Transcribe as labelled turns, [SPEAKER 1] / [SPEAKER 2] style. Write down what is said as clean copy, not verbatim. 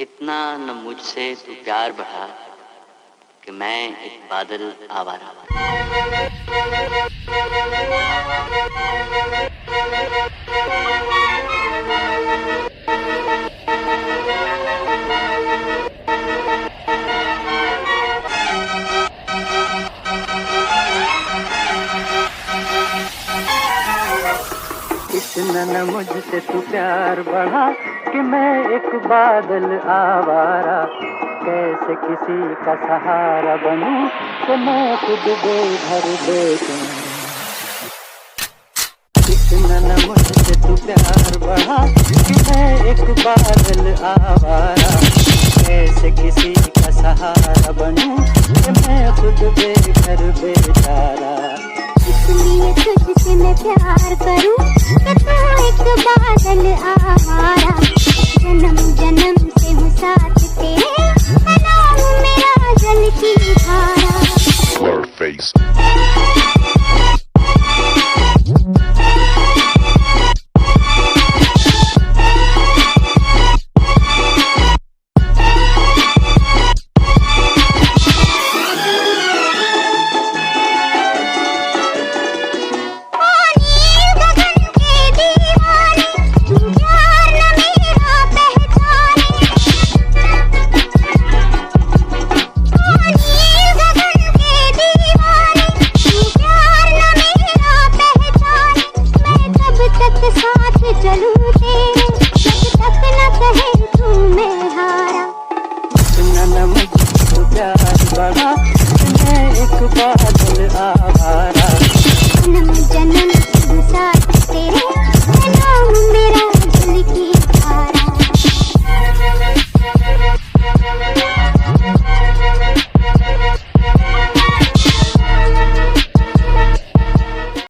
[SPEAKER 1] इतना न मुझसे तू प्यार बढ़ा कि मैं एक बादल आवारा।
[SPEAKER 2] इतना न मुझसे तू प्यार बढ़ा कि मैं एक बादल आवारा। कैसे किसी का सहारा बनूं तो मैं खुद बेघर बेचूं। इतना न मुझसे तू प्यार बढ़ा कि मैं एक बादल आवारा। कैसे किसी का सहारा बनूं कि मैं खुद बेघर बेचारा।
[SPEAKER 3] इसलिए तुझसे मैं प्यार करूं कि तू एक बादल आवारा। जन्म